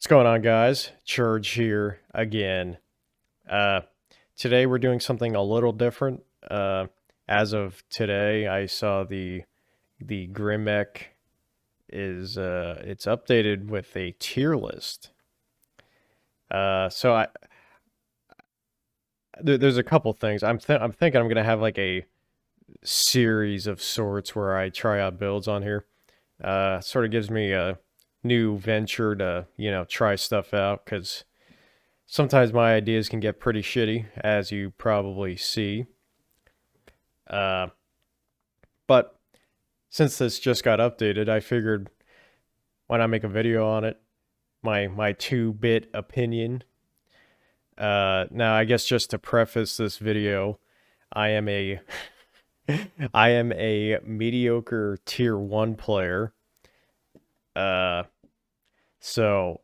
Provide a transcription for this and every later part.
going on, guys? Church here again. Uh, Today we're doing something a little different. As of today, I saw the GRIMMECH is it's updated with a tier list. So there's a couple things. I'm thinking I'm gonna have like a series of sorts where I try out builds on here. Sort of gives me a new venture to try stuff out because sometimes my ideas can get pretty shitty, as you probably see. Uh, but since this just got updated, I figured why not make a video on it? My 2-bit opinion. Now, I guess just to preface this video, I am a I am a mediocre tier 1 player. Uh, so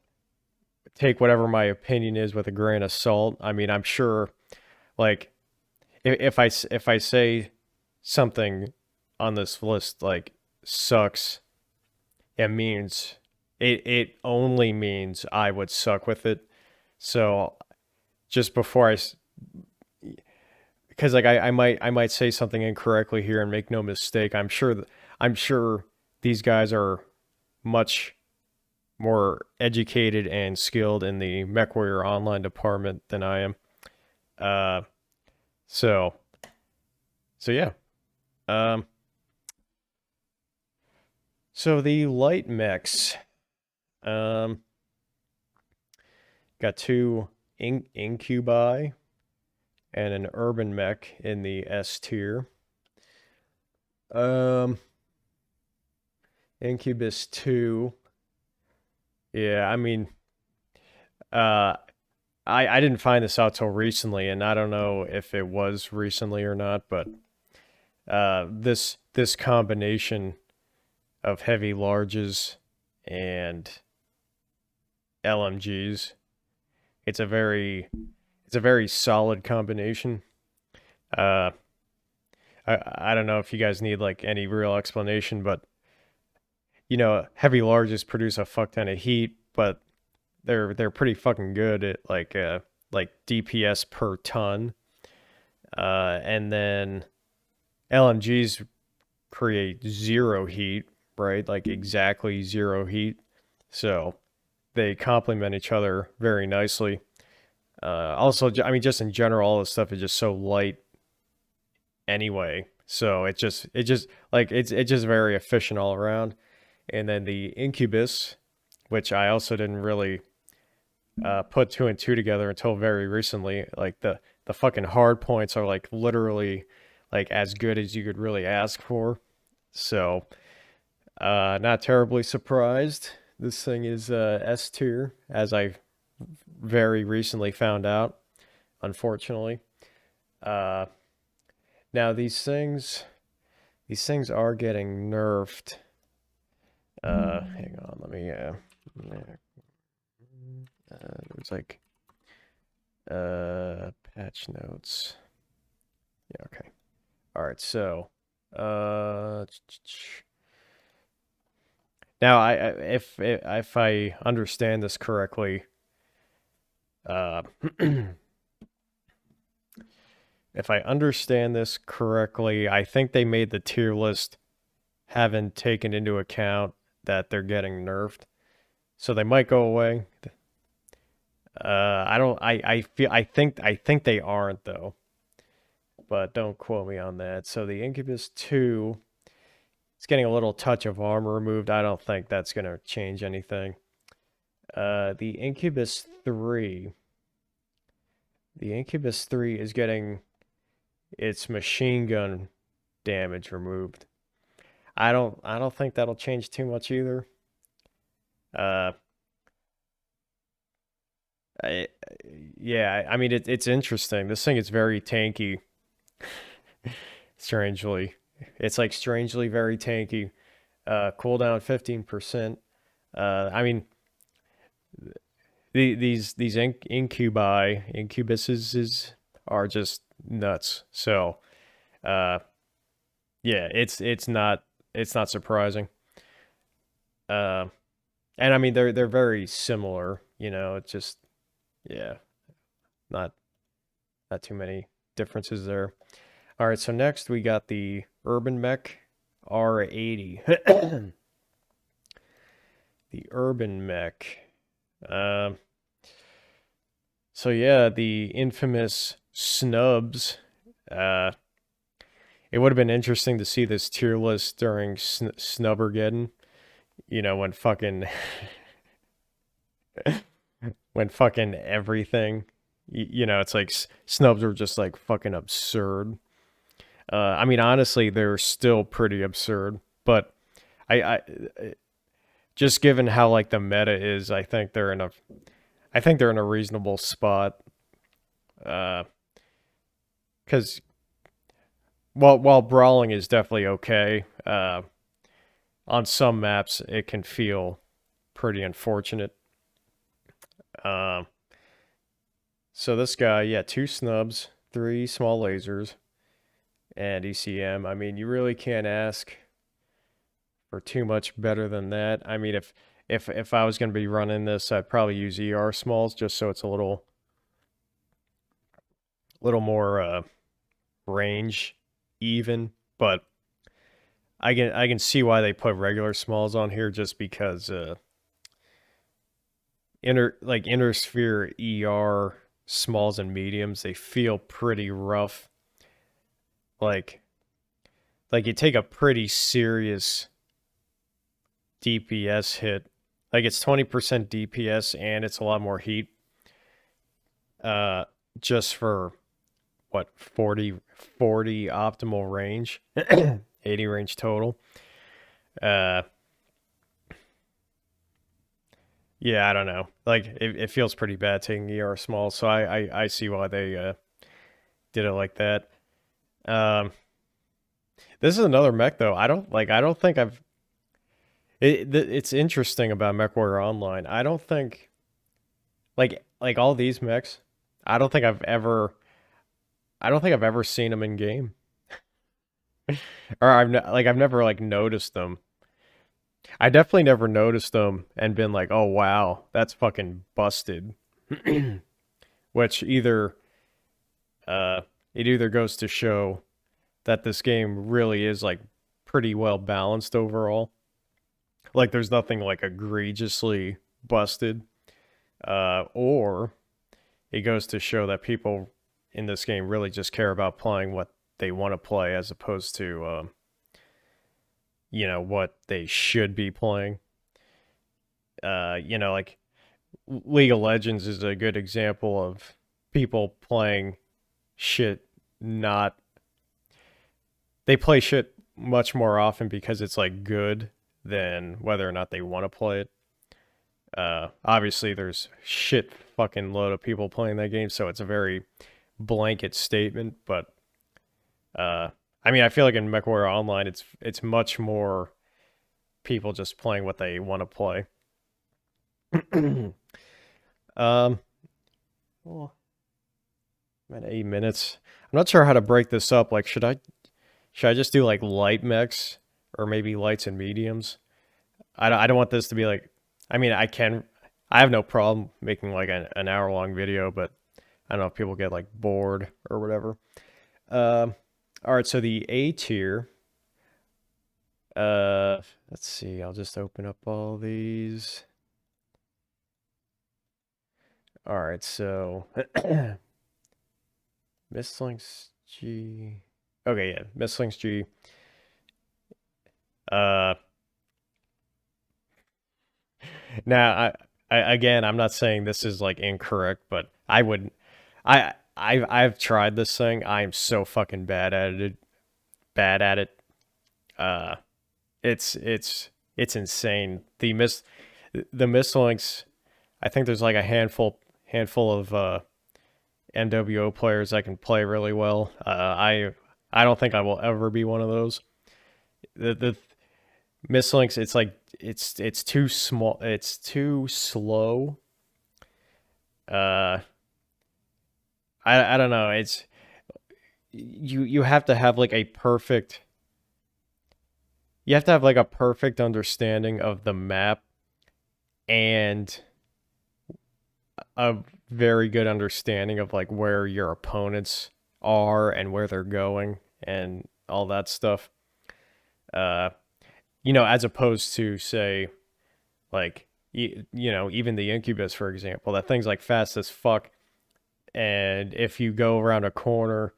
take whatever my opinion is with a grain of salt. I mean, I'm sure, like, if I say something on this list like sucks, it means it only means I would suck with it. So just before because like I might say something incorrectly here and make no mistake. I'm sure these guys are much more educated and skilled in the MechWarrior Online department than I am. Uh, so so yeah. Um, so the light mechs, um, got two Incubi and an Urbanmech in the S tier. Um, Incubus 2. Yeah, I mean, uh, I didn't find this out till recently, and I don't know if it was recently or not, but this combination of heavy larges and LMGs, it's a very solid combination. Uh, I don't know if you guys need like any real explanation, but heavy larges produce a fuck ton of heat, but they're pretty fucking good at like DPS per ton. And then LMGs create zero heat, right? Like exactly zero heat. So they complement each other very nicely. Also, I mean, just in general, all this stuff is just so light anyway. So it just like it's just very efficient all around. And then the Incubus, which I also didn't really put two and two together until very recently. Like the fucking hard points are like literally like as good as you could really ask for. So not terribly surprised. This thing is S tier, as I very recently found out, unfortunately. Uh, Now these things are getting nerfed. Hang on, let me there's like patch notes. Yeah, okay. All right, so now if I understand this correctly, uh if I understand this correctly, I think they made the tier list haven't taken into account that they're getting nerfed. So they might go away. I don't I feel I think they aren't though. But don't quote me on that. So the Incubus 2, it's getting a little touch of armor removed. I don't think that's going to change anything. The Incubus 3, the Incubus 3 is getting its machine gun damage removed. I don't think that'll change too much either. Uh I, yeah, I mean it's interesting. This thing is very tanky. Strangely. It's like strangely very tanky. Cooldown 15%. I mean these incubuses are just nuts. So yeah, it's not surprising. Uh, and I mean they're very similar. You know, it's just, yeah, not too many differences there. All right, so next we got the Urbanmech R80. The Urbanmech. Um, so yeah, the infamous snubs. Uh, it would have been interesting to see this tier list during Snubbergeddon. You know, when fucking when fucking everything, you know, it's like snubs were just like fucking absurd. I mean, honestly, they're still pretty absurd, but I just given how like the meta is, I think they're in a reasonable spot. Because while brawling is definitely okay, on some maps it can feel pretty unfortunate. Um, so this guy, yeah, 2 snubs, 3 small lasers, and ECM. I mean, you really can't ask for too much better than that. I mean, if I was going to be running this, I'd probably use ER smalls just so it's a little more range even, but I can see why they put regular smalls on here just because inner sphere ER smalls and mediums, they feel pretty rough. Like you take a pretty serious DPS hit. Like it's 20% DPS and it's a lot more heat. Just for what 40 optimal range, 80 range total. Uh yeah, I don't know. Like it feels pretty bad taking ER small, so I see why they did it like that. Um this is another mech though. I don't think I've it's interesting about MechWarrior Online. I don't think like all these mechs, I don't think I've ever seen them in game. Or I've never like noticed them. I definitely never noticed them and been like, "Oh wow, that's fucking busted." Which uh it either goes to show that this game really is like pretty well balanced overall. Like there's nothing like egregiously busted. Or it goes to show that people in this game really just care about playing what they want to play as opposed to you know, what they should be playing. You know, like League of Legends is a good example of people playing shit not they play shit much more often because it's like good than whether or not they want to play it. Obviously there's shit fucking load of people playing that game, so it's a very blanket statement, but I mean I feel like in MechWarrior Online it's much more people just playing what they want to play. um well, I'm at 8 minutes. I'm not sure how to break this up. Like should I just do like light mechs or maybe lights and mediums? I don't want this to be like, I mean, I have no problem making like an hour long video, but I don't know if people get like bored or whatever. Um, all right, so the A tier, let's see, I'll just open up all these. All right, so Mislinks G. Okay, yeah, Mislinks G. Uh, Now, again, I'm not saying this is like incorrect, but I've tried this thing. I am so fucking bad at it. Bad at it. Uh, it's insane. The mislinks. I think there's like a handful of MWO players that can play really well. I don't think I will ever be one of those. The mislinks, it's like it's too small. It's too slow. Uh, I don't know. It's you have to have like a perfect. You have to have like a perfect understanding of the map and a very good understanding of like where your opponents are and where they're going and all that stuff. Uh, as opposed to say like even the Incubus, for example, that thing's like fast as fuck, and if you go around a corner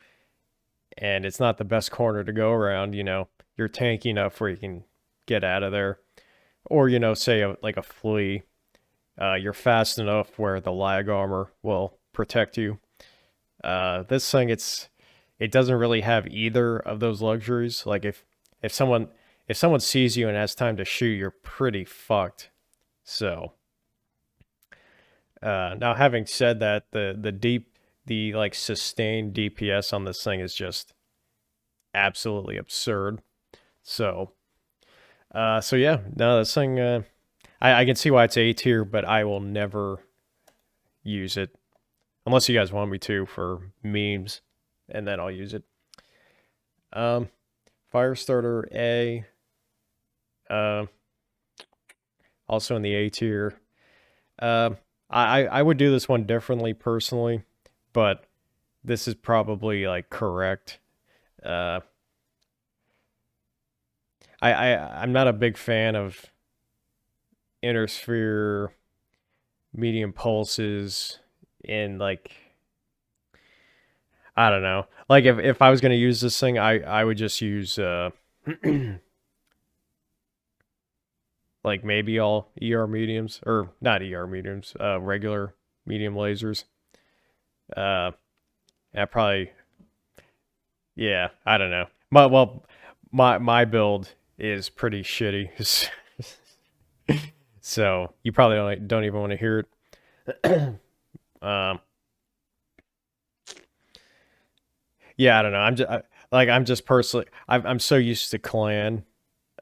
and it's not the best corner to go around, you're tanky enough where you can get out of there. Or, say like a Flea, you're fast enough where the lag armor will protect you. This thing, it doesn't really have either of those luxuries. Like if someone if someone sees you and has time to shoot, you're pretty fucked. So now having said that, the like sustained DPS on this thing is just absolutely absurd. So so yeah, no, this thing I can see why it's A tier, but I will never use it unless you guys want me to for memes, and then I'll use it. Um, Firestarter A, uh, also in the A tier. I would do this one differently personally, but this is probably like correct. Uh, I'm not a big fan of inner sphere medium pulses in like I don't know. Like if I was gonna use this thing, I would just use like maybe all ER mediums or not ER mediums, regular medium lasers. Uh, I probably yeah, I don't know. My build is pretty shitty, so you probably don't even want to hear it. um, yeah, I don't know. I'm just personally I'm so used to clan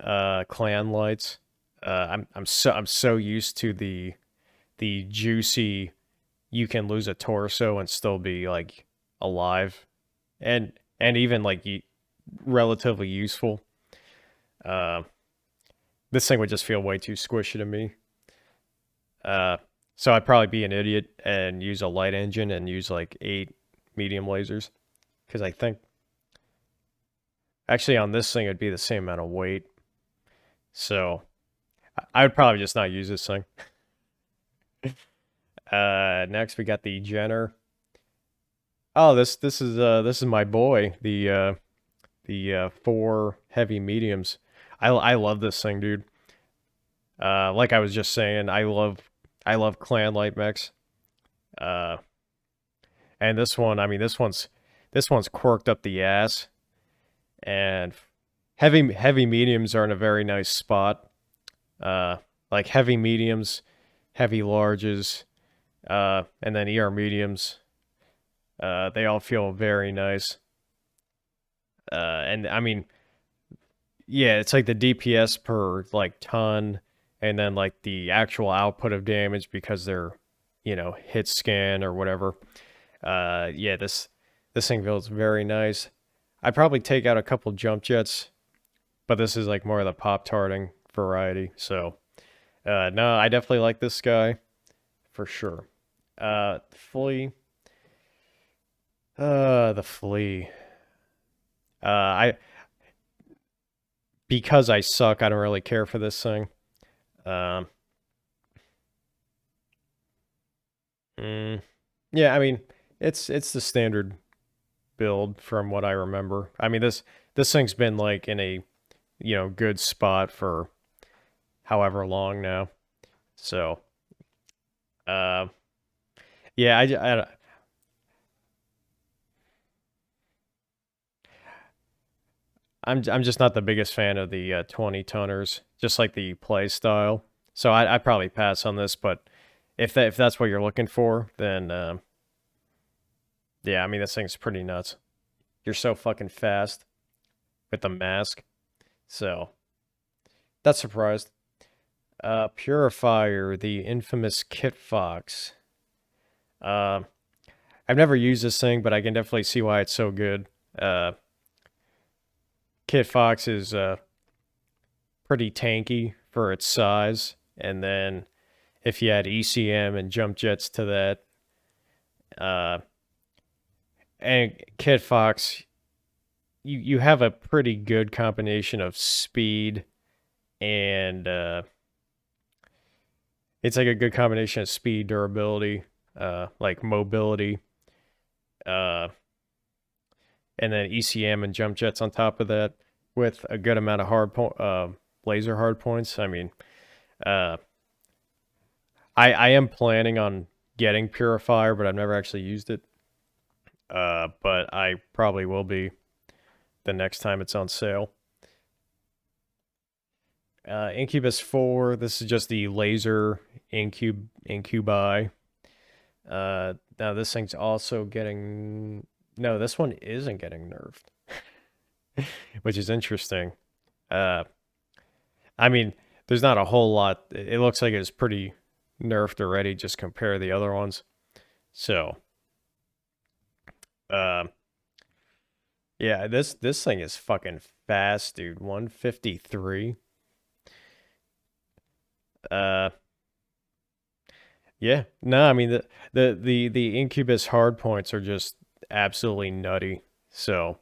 lights. I'm so used to the juicy you can lose a torso and still be like alive and even like relatively useful. Uh, this thing would just feel way too squishy to me. Uh, so I'd probably be an idiot and use a light engine and use like 8 medium lasers because I think actually on this thing it'd be the same amount of weight. So I would probably just not use this thing. Next we got the Jenner. Oh, this is my boy, the 4 heavy mediums. I love this thing, dude. Like I was just saying, I love clan light mechs. Uh, and this one, I mean, this one's quirked up the ass, and heavy mediums are in a very nice spot. Like heavy mediums, heavy larges, and then ER mediums. They all feel very nice. And I mean, yeah, it's like the DPS per like ton, and then like the actual output of damage because they're, hit scan or whatever. Yeah, this thing feels very nice. I'd probably take out a couple jump jets, but this is like more of the pop tarting variety. So, no, I definitely like this guy for sure. Flea. The Flea. I because I suck, I don't really care for this thing. Um, mm, yeah, I mean, it's the standard build from what I remember. I mean, this thing's been like in a, good spot for however long now. So, uh, yeah, I'm just not the biggest fan of the 20 tonners, just like the play style. So I'd probably pass on this, but if that's what you're looking for, then yeah, I mean this thing's pretty nuts. You're so fucking fast with the mask. So that's surprised. Purifier, the infamous Kit Fox. Uh, I've never used this thing, but I can definitely see why it's so good. Uh, Kit Fox is pretty tanky for its size, and then if you add ECM and jump jets to that. And Kit Fox, you have a pretty good combination of speed and it's like a good combination of speed, durability, like mobility, uh, and then ECM and jump jets on top of that with a good amount of laser hard points. I mean, uh, I am planning on getting Purifier, but I've never actually used it. But I probably will be the next time it's on sale. Incubus 4, this is just the laser incubi. Now this thing's also getting... No, this one isn't getting nerfed, which is interesting. I mean, there's not a whole lot. It looks like it's pretty nerfed already, just compare the other ones. So, yeah, this thing is fucking fast, dude. 153. Yeah. No, I mean the Incubus hard points are just absolutely nutty. So,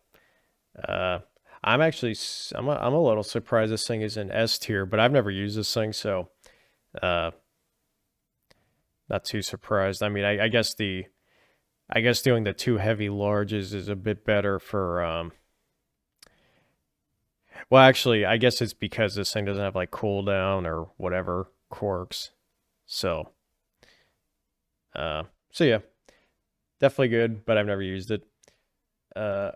uh I'm actually I'm a little surprised this thing is in S tier, but I've never used this thing, so uh not too surprised. I mean, I guess doing the two heavy larges is a bit better for well, actually, I guess it's because this thing doesn't have like cooldown or whatever quirks. So, so yeah, definitely good, but I've never used it. Okay.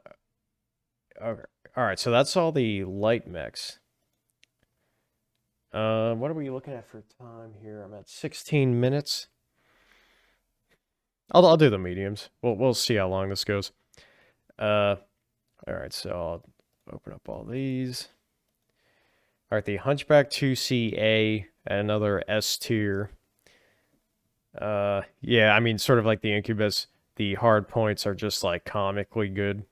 All right, so that's all the light mechs. What are we looking at for time here? I'm at 16 minutes. I'll do the mediums. We'll see how long this goes. All right, so I'll open up all these. All right, the Hunchback 2CA, another S tier. Yeah, I mean, sort of like the Incubus, the hard points are just like comically good.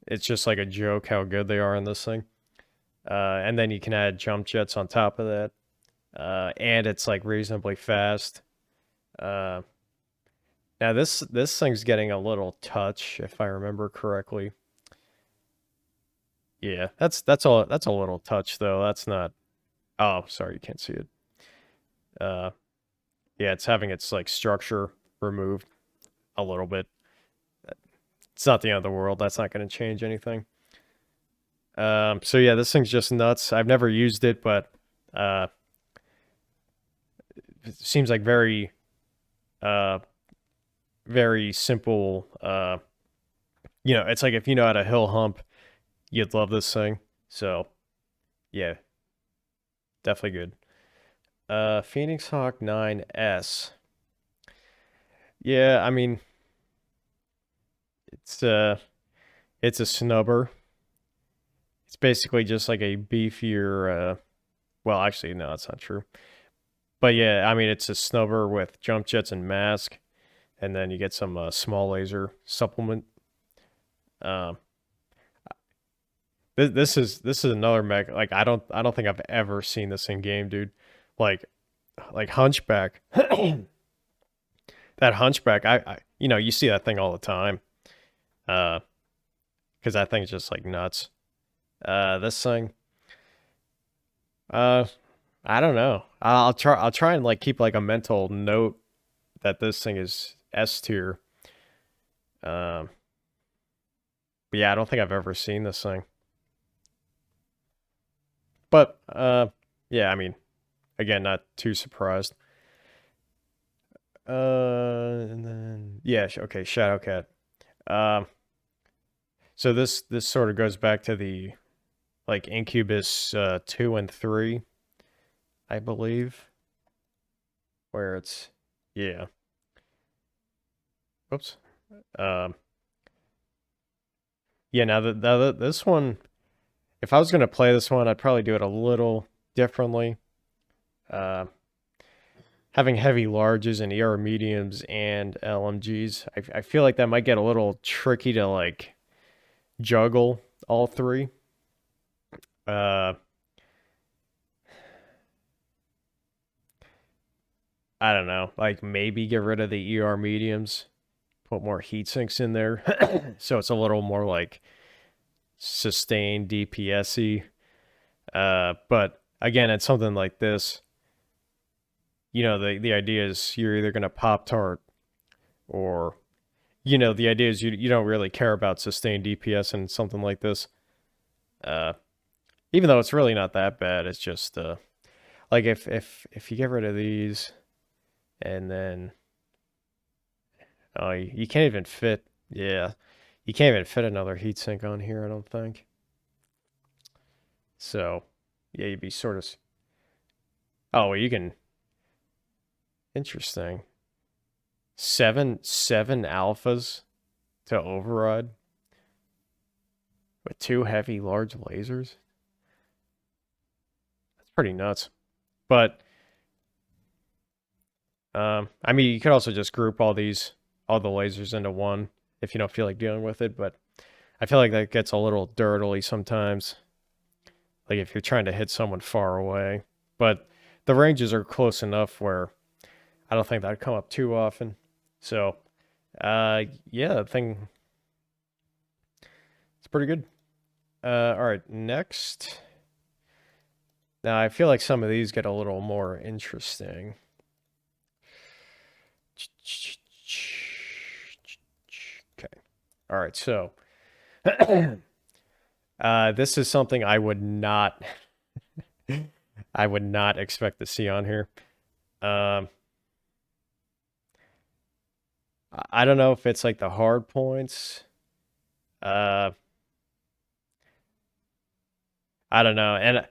It's just like a joke how good they are in this thing. And then you can add jump jets on top of that. And it's like reasonably fast. Now this thing's getting a little touch, if I remember correctly. Yeah, that's a little touch though. That's not... Oh, sorry, you can't see it. Yeah, it's having its like structure removed a little bit. It's not the end of the world. That's not going to change anything. So yeah, this thing's just nuts. I've never used it, but it seems like very simple. It's like if you know how to hill hump, you'd love this thing. So yeah, definitely good. Phoenix Hawk 9S. Yeah, I mean, it's a snubber. It's basically just like a beefier, well, actually, no, that's not true. But yeah, I mean, it's a snubber with jump jets and mask, and then you get some small laser supplement. Um, this is another mech. Like I don't think I've ever seen this in game, dude. Like Hunchback. That Hunchback, you see that thing all the time. Because that thing's just like nuts. This thing, uh, I don't know. I'll try and like keep like a mental note that this thing is S tier. But yeah, I don't think I've ever seen this thing. But yeah, I mean, again, not too surprised. And then yeah, okay, Shadowcat. Um, so this sort of goes back to the like Incubus 2 and 3, I believe, where it's yeah. Oops. Um, yeah. Now this one, if I was gonna play this one, I'd probably do it a little differently. Uh, Having heavy larges and ER mediums and LMGs, I feel like that might get a little tricky to like juggle all three. Uh, I don't know, like maybe get rid of the ER mediums, put more heat sinks in there, so it's a little more like sustained DPS-y. But again, it's something like this. You know, the idea is you're either gonna pop tart or the idea is you don't really care about sustained DPS in something like this. Uh, Even though it's really not that bad, it's just like if you get rid of these and then you can't even fit, yeah, you can't even fit another heatsink on here, I don't think. So yeah, you'd be sort of, oh well, you can, interesting, seven alphas to override with two heavy large lasers. That's pretty nuts. But I mean, you could also just group all the lasers into one if you don't feel like dealing with it, but I feel like that gets a little dirtily sometimes. Like if you're trying to hit someone far away. But the ranges are close enough where I don't think that'd come up too often. So yeah, that thing, it's pretty good. All right, next. Now I feel like some of these get a little more interesting. Okay. All right, so this is something I would not expect to see on here. I don't know if it's like the hard points. I don't know. And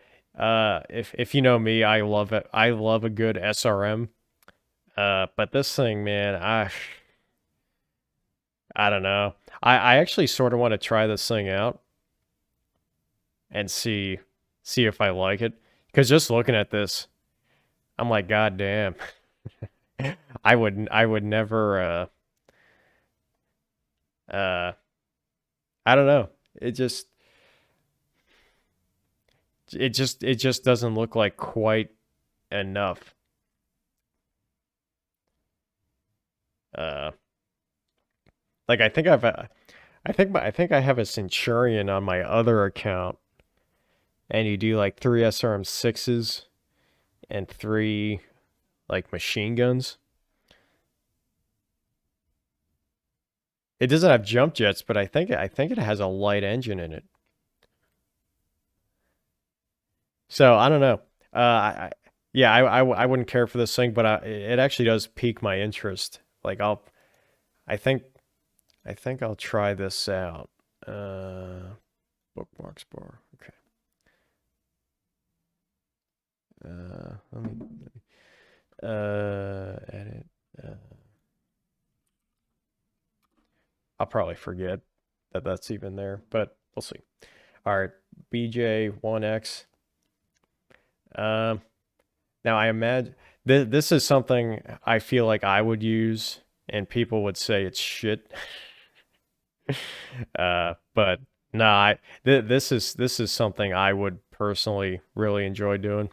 if you know me, I love it. I love a good SRM. But this thing, man, I don't know. I actually sort of want to try this thing out and see if I like it. Because just looking at this, I'm like, God damn. I would never I don't know. It just doesn't look like quite enough. Like I think I have a Centurion on my other account, and you do like 3 SRM6s and 3 like machine guns. It doesn't have jump jets, but I think it has a light engine in it. So I don't know. Yeah, I wouldn't care for this thing, but it actually does pique my interest. Like I think I'll try this out. Bookmarks bar. Okay. Let me edit. I'll probably forget that that's even there, but we'll see. All right, BJ1X. Now I imagine this is something I feel like I would use, and people would say it's shit. But nah, this is something I would personally really enjoy doing.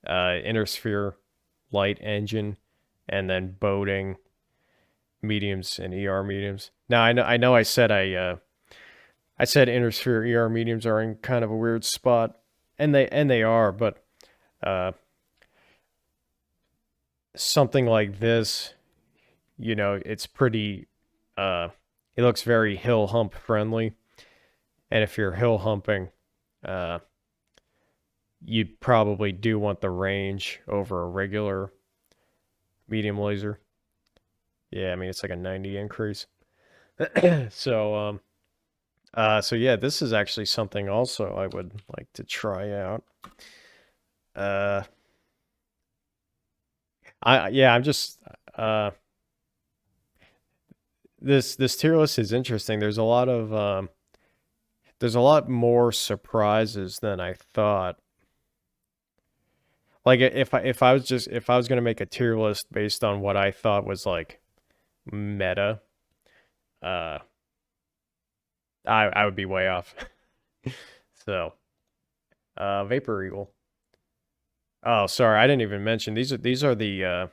Inner sphere light engine, and then boating mediums and ER mediums. Now I know I said I said inner sphere ER mediums are in kind of a weird spot, and they are, but something like this, it's pretty it looks very hill hump friendly. And if you're hill humping, you probably do want the range over a regular medium laser. Yeah, I mean it's like a 90 increase. So so yeah, this is actually something also I would like to try out. I'm just this tier list is interesting. There's a lot more surprises than I thought. Like if I was gonna make a tier list based on what I thought was like meta, uh, I would be way off. So, Vapor Eagle. Oh, sorry, I didn't even mention these are the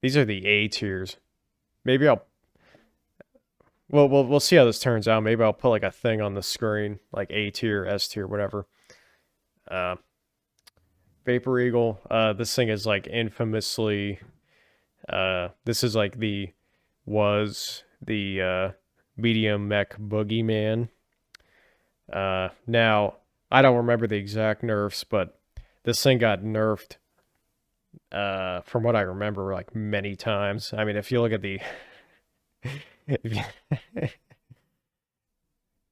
These are the A tiers. Maybe I'll well we'll see how this turns out. Maybe I'll put like a thing on the screen, like A tier, S tier, whatever. Uh Vapor Eagle. This thing is like infamously this is like the medium mech boogeyman. Now I don't remember the exact nerfs, but this thing got nerfed from what I remember like many times. I mean, if you look at the if you,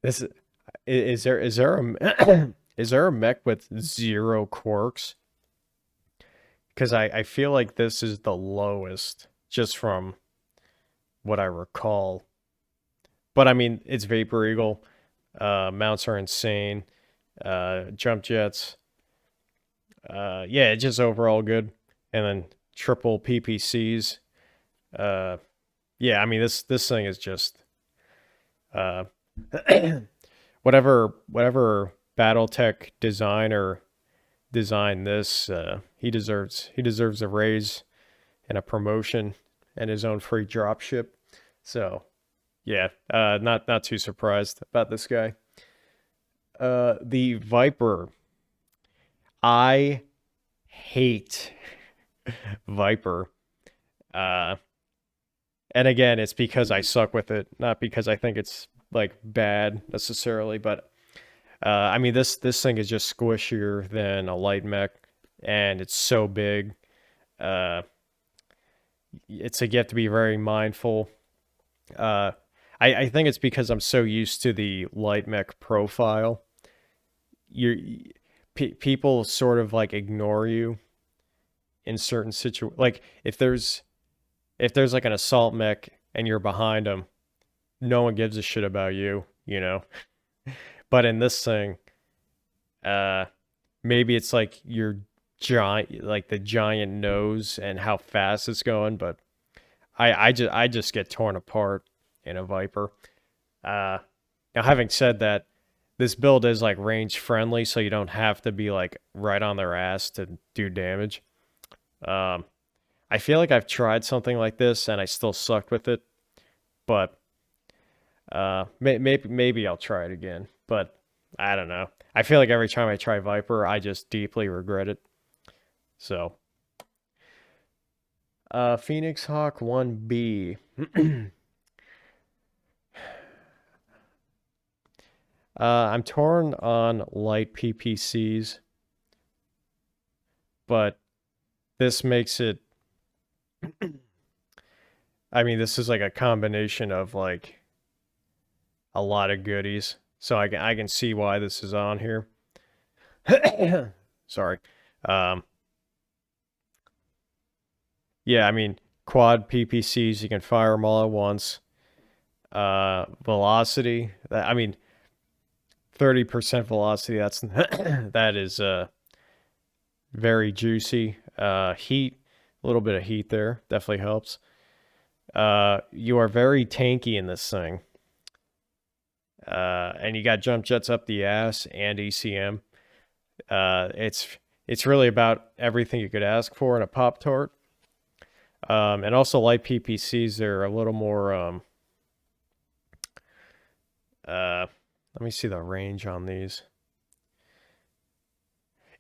this is there a is there a mech with 0 quirks? Because I feel like this is the lowest just from what I recall. But I mean, it's Vapor Eagle. Mounts are insane. Jump jets. Yeah, it's just overall good. And then triple PPCs. Uh, yeah, I mean this thing is just uh, whatever BattleTech designer designed this. He deserves a raise and a promotion and his own free dropship. So yeah, not too surprised about this guy. The Viper. I hate Viper. Uh, and again, it's because I suck with it, not because I think it's like bad necessarily. But I mean, this thing is just squishier than a light mech, and it's so big. Uh, it's like you have to be very mindful. Uh, I think it's because I'm so used to the light mech profile. People sort of like ignore you in certain situations. Like if there's like an assault mech and you're behind them, no one gives a shit about you, you know. But in this thing, uh, maybe it's like your giant, like the giant nose and how fast it's going. But I just get torn apart in a Viper. Uh, Now having said that, this build is like range friendly, so you don't have to be like right on their ass to do damage. Um, I feel like I've tried something like this and I still sucked with it, but maybe I'll try it again. But I don't know. I feel like every time I try Viper, I just deeply regret it. So, Phoenix Hawk 1B. I'm torn on light PPCs, but this makes it. I mean, this is like a combination of like a lot of goodies, so I can see why this is on here. Sorry. Um, yeah, I mean, quad PPCs, you can fire them all at once. Velocity, I mean, 30% velocity, that is very juicy. Heat, a little bit of heat there, definitely helps. You are very tanky in this thing. And you got jump jets up the ass and ECM. It's really about everything you could ask for in a Pop Tart. And also light PPCs, they're a little more let me see the range on these.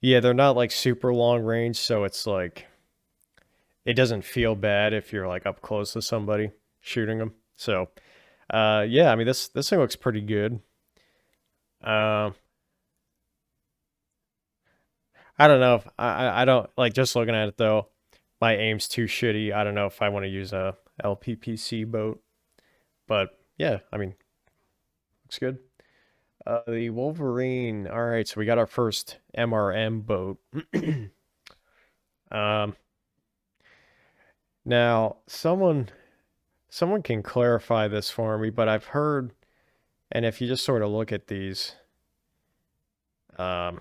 Yeah, they're not like super long range, so it's like it doesn't feel bad if you're like up close to somebody shooting them. So, yeah, I mean this thing looks pretty good. Um, I don't know if I don't like just looking at it though. My aim's too shitty. I don't know if I want to use a LPPC boat, but yeah, I mean looks good. The Wolverine. All right, so we got our first MRM boat. um, Now someone can clarify this for me, but I've heard, and if you just sort of look at these, um,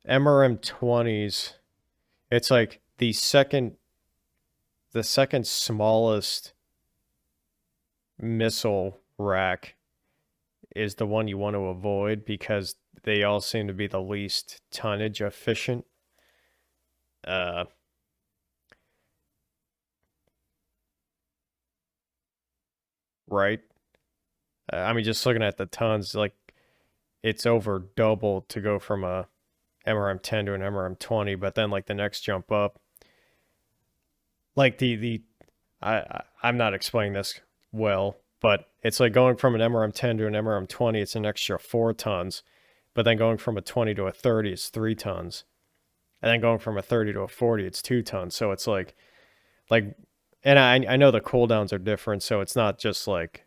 MRM 20s, it's like the second smallest missile rack is the one you want to avoid because they all seem to be the least tonnage efficient. Uh, right? I mean, just looking at the tons, like it's over double to go from a MRM10 to an MRM20, but then like the next jump up, like I'm not explaining this well, but it's like going from an MRM10 to an MRM20, it's an extra 4 tons, but then going from a 20 to a 30, it's 3 tons, and then going from a 30 to a 40, it's 2 tons. So it's like, and I know the cooldowns are different, so it's not just like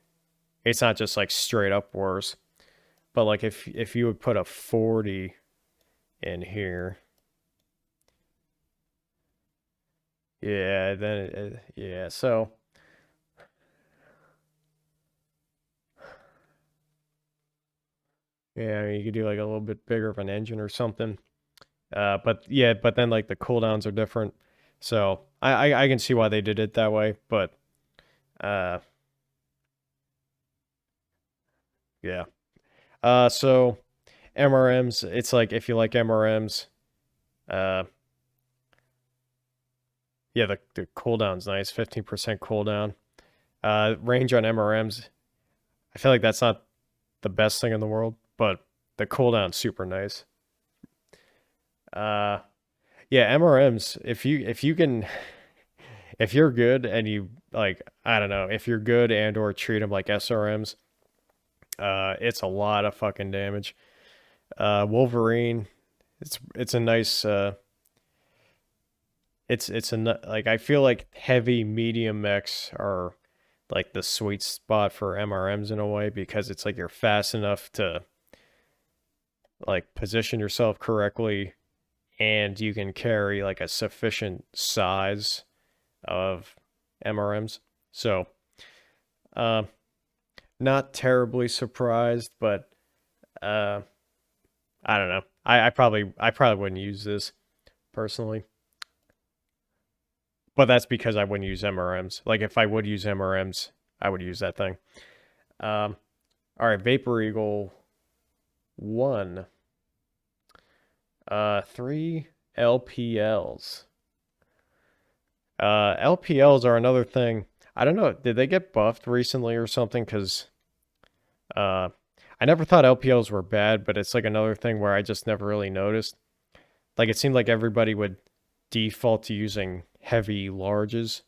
straight up worse, but like if you would put a 40 in here. Yeah, then yeah, so yeah, I mean, you could do like a little bit bigger of an engine or something. But yeah, but then like the cooldowns are different. So I can see why they did it that way, but uh yeah. So MRMs, it's like if you like MRMs, uh yeah, the cooldown's nice, 15% cooldown. Range on MRMs, I feel like that's not the best thing in the world, but the cooldown's super nice. Uh yeah, MRMs, if you can if you're good and you like I don't know, if you're good and or treat them like SRMs, it's a lot of fucking damage. Wolverine, it's a nice like I feel like heavy medium mechs are like the sweet spot for MRMs in a way because it's like you're fast enough to like position yourself correctly and you can carry like a sufficient size of MRMs. So, uh, not terribly surprised, but uh, I don't know. I probably wouldn't use this personally, but that's because I wouldn't use MRMs. Like if I would use MRMs, I would use that thing. Um, all right, Vapor Eagle 1. 3 LPLs. LPLs are another thing. I don't know. Did they get buffed recently or something? Because uh, I never thought LPLs were bad, but it's like another thing where I just never really noticed. Like it seemed like everybody would default to using heavy larges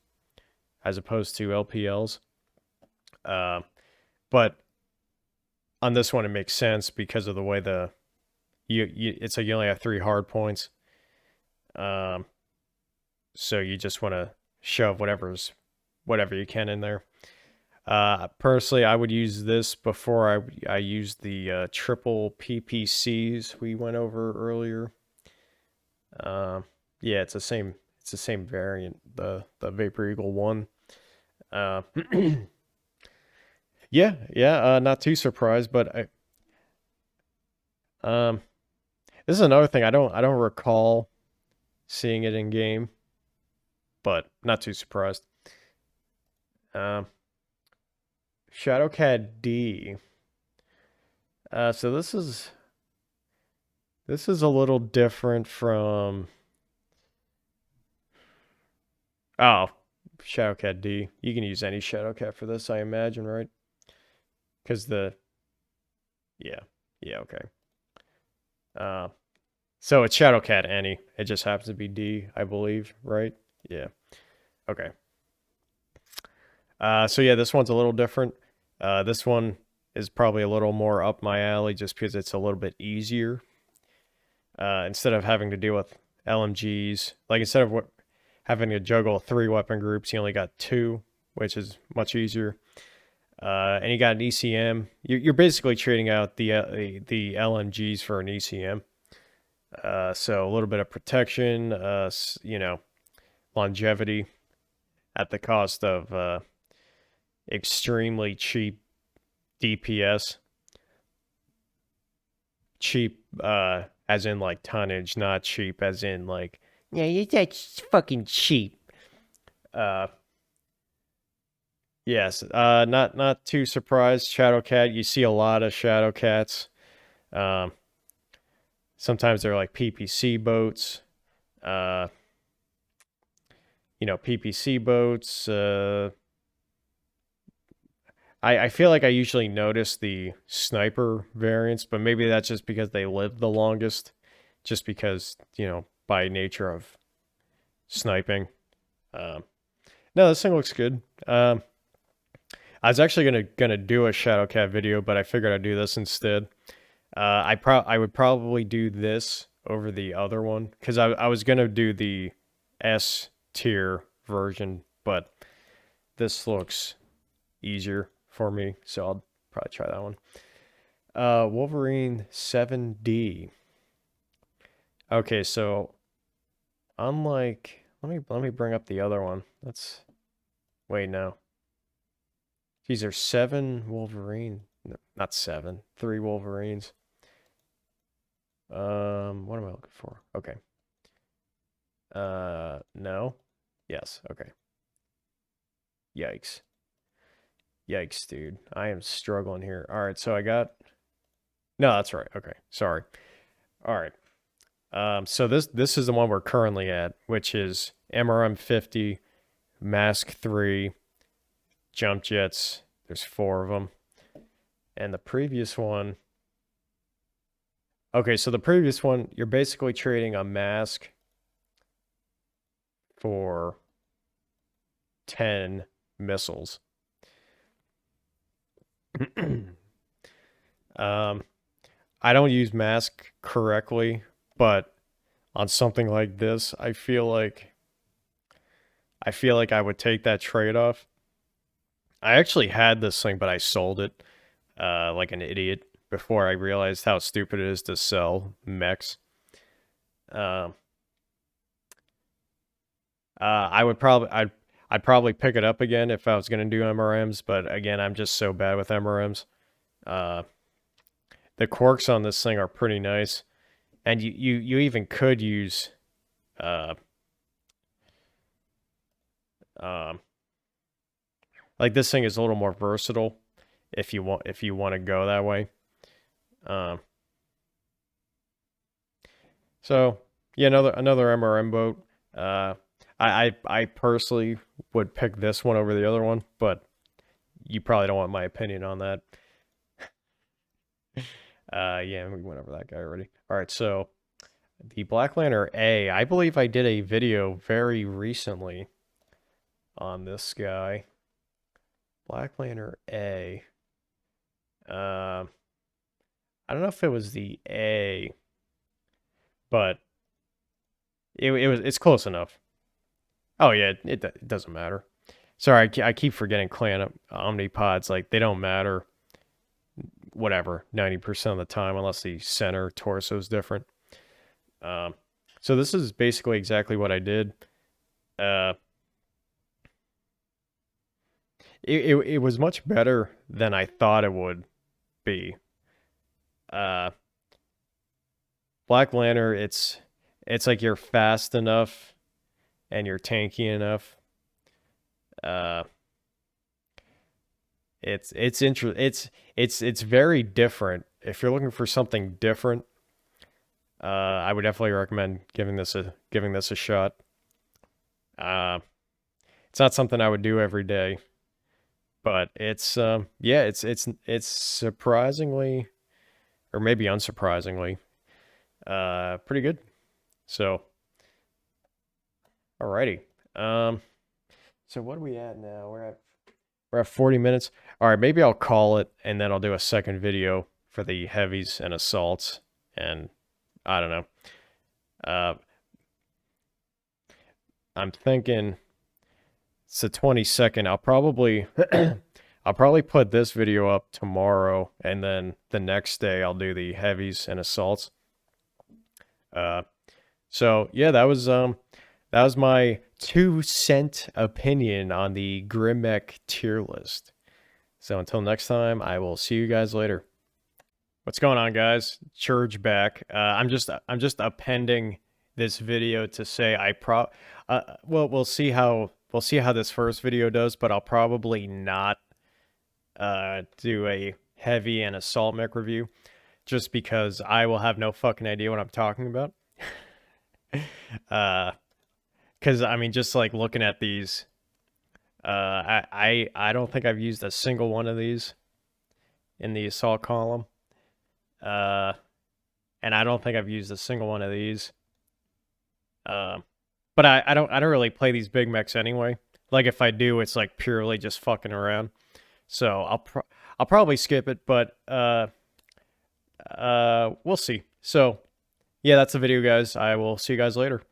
as opposed to LPLs. Uh, but on this one, it makes sense because of the way it's like you only have 3 hard points. Um, so you just want to shove whatever you can in there. Personally, I would use this before I use the triple PPCs we went over earlier. Yeah, it's the same variant, the Vapor Eagle 1. Uh, yeah, not too surprised, but um, this is another thing I don't recall seeing it in game, but not too surprised. Um, Shadowcat D. So this is a little different from oh Shadowcat D. You can use any Shadowcat for this, I imagine, right? Because yeah yeah okay. Uh, so it's Shadowcat any. It just happens to be D, I believe, right? Yeah. Okay. So yeah, this one's a little different. This one is probably a little more up my alley just because it's a little bit easier. Instead of having to deal with LMGs, like instead of having to juggle 3 weapon groups, you only got 2, which is much easier. And you got an ECM. You're basically trading out the LMGs for an ECM. So a little bit of protection, longevity at the cost of extremely cheap DPS. Cheap, as in like tonnage, not cheap as in like, yeah, that's fucking cheap. Uh, yes, not too surprised. Shadowcat, you see a lot of Shadowcats. Um, sometimes they're like PPC boats. Uh, PPC boats. I feel like I usually notice the sniper variants, but maybe that's just because they live the longest, just because, you know, by nature of sniping. Um, no, this thing looks good. I was actually gonna do a Shadowcat video, but I figured I'd do this instead. I would probably do this over the other one because I was gonna do the S tier version, but this looks easier for me, so I'll probably try that one. Wolverine 7D. Okay, so unlike let me bring up the other one. Let's wait no. These are 7 Wolverine. No, not 7. 3 Wolverines. What am I looking for? Okay. No. Yes. Okay. Yikes. Yikes, dude. I am struggling here. All right, so I got. No, that's right. Okay, sorry. All right. So this is the one we're currently at, which is MRM 50, Mask 3, Jump Jets. There's 4 of them, and the previous one. Okay, so the previous one, you're basically trading a mask for 10 missiles. I don't use mask correctly, but on something like this, I feel like I would take that trade-off. I actually had this thing, but I sold it like an idiot before I realized how stupid it is to sell mechs. I'd probably pick it up again if I was gonna do MRMs, but again, I'm just so bad with MRMs. The quirks on this thing are pretty nice, and you even could use uh, um, like this thing is a little more versatile if you want to go that way. Um, so yeah, another MRM boat. I personally would pick this one over the other one, but you probably don't want my opinion on that. Yeah, we went over that guy already. All right, so the Black Lanner A, I believe I did a video very recently on this guy. Black Lanner A. I don't know if it was the A, but it's close enough. Oh yeah, it doesn't matter. Sorry, I keep forgetting clan omnipods. Like they don't matter. Whatever, 90% of the time, unless the center torso is different. So this is basically exactly what I did. It was much better than I thought it would be. Black Lanner, it's like you're fast enough and you're tanky enough. It's very different. If you're looking for something different, I would definitely recommend giving this a shot. It's not something I would do every day, but it's yeah, it's surprisingly, or maybe unsurprisingly, pretty good. So, alrighty. So what are we at now? We're at 40 minutes. All right, maybe I'll call it, and then I'll do a second video for the heavies and assaults, and I don't know. I'm thinking it's the 22nd. I'll probably put this video up tomorrow, and then the next day I'll do the heavies and assaults. So yeah, that was my 2-cent opinion on the GRIMMECH tier list. So until next time, I will see you guys later. What's going on, guys? Church back. I'm just appending this video to say well, we'll see how this first video does, but I'll probably not do a heavy and assault mech review just because I will have no fucking idea what I'm talking about. Because I mean, just like looking at these I don't think I've used a single one of these in the assault column. And I don't think I've used a single one of these. But I don't really play these big mechs anyway. Like if I do, it's like purely just fucking around. So I'll probably skip it, but we'll see. So yeah, that's the video, guys. I will see you guys later.